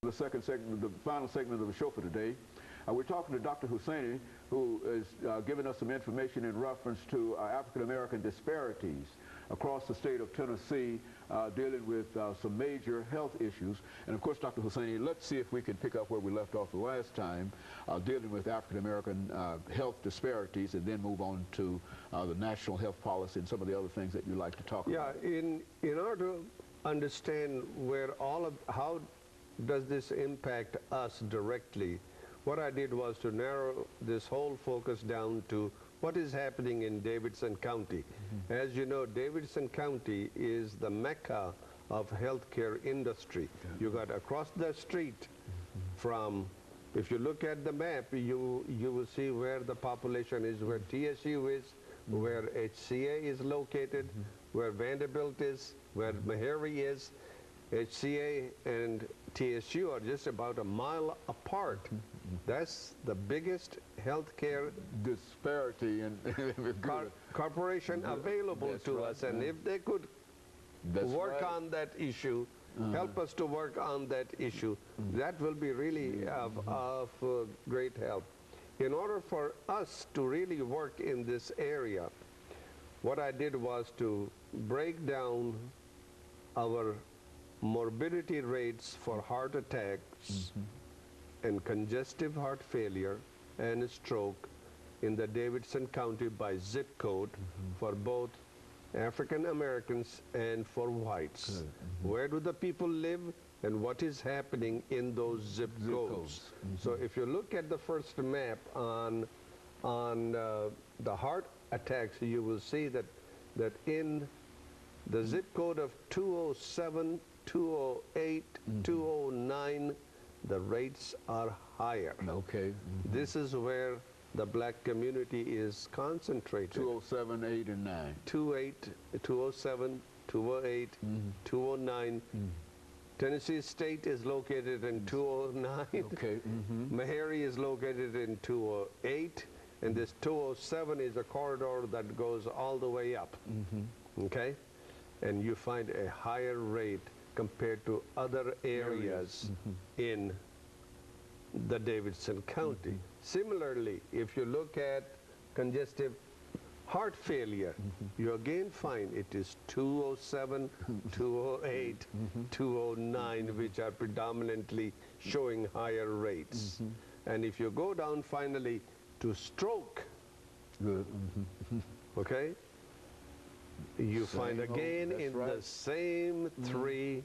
The second segment, the final segment of the show for today. We're talking to Dr. Hussaini, who is giving us some information in reference to African-American disparities across the state of Tennessee, dealing with some major health issues. And of course, Dr. Hussaini, let's see if we can pick up where we left off the last time, dealing with African-American health disparities, and then move on to the national health policy and some of the other things that you like to talk about. Yeah, in order to understand how does this impact us directly, what I did was to narrow this whole focus down to what is happening in Davidson County. As you know, Davidson County is the mecca of healthcare industry. You got across the street from, if you look at the map, you will see where the population is, where TSU is, where HCA is located, where Vanderbilt is, where Meharry is. HCA and TSU are just about a mile apart. That's the biggest healthcare disparity and corporation available to us. And if they could work on that issue, help us to work on that issue, that will be really of great help. In order for us to really work in this area, what I did was to break down our morbidity rates for heart attacks and congestive heart failure and stroke in the Davidson County by zip code for both African Americans and for whites. Where do the people live and what is happening in those zip codes? So if you look at the first map on the heart attacks, you will see that in the zip code of 207, 208, 209, the rates are higher. Okay. This is where the black community is concentrated. 207, 8, and 9. 207, 208, 209. Tennessee State is located in 209. Okay. Meharry is located in 208. And this 207 is a corridor that goes all the way up. Okay? And you find a higher rate compared to other areas in the Davidson County. Similarly, if you look at congestive heart failure, you again find it is 207, 208, 209, which are predominantly showing higher rates. And if you go down finally to stroke, okay, you find again in the same three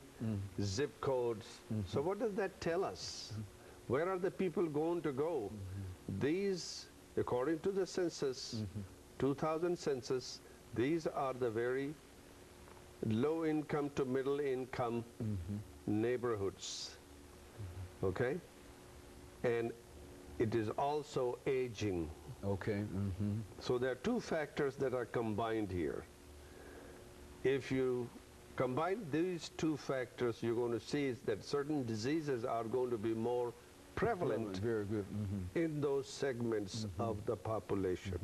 zip codes. So what does that tell us? Where are the people going to go? These, according to the census, 2000 census, these are the very low income to middle income neighborhoods. Okay? And it is also aging. Okay. So there are two factors that are combined here. If you combine these two factors, you're going to see that certain diseases are going to be more prevalent Very good. in those segments of the population.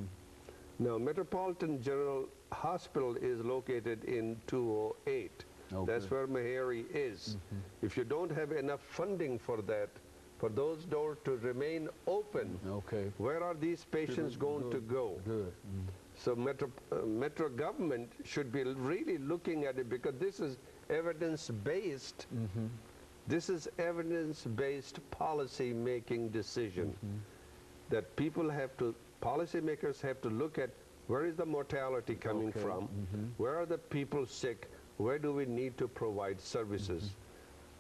Now, Metropolitan General Hospital is located in 208. That's where Meharry is. If you don't have enough funding for that, for those doors to remain open, where are these patients going to go? So Metro government should be really looking at it, because this is evidence-based. This is evidence-based policy-making decision that people have to, policymakers have to look at where is the mortality coming from, where are the people sick, where do we need to provide services.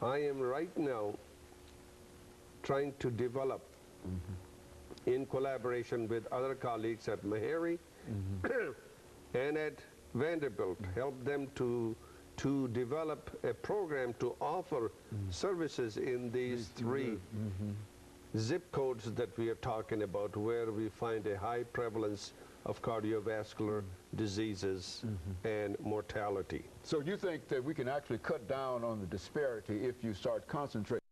I am right now trying to develop, in collaboration with other colleagues at Meharry and at Vanderbilt, help them to develop a program to offer services in these three zip codes that we are talking about, where we find a high prevalence of cardiovascular diseases and mortality. So you think that we can actually cut down on the disparity if you start concentrating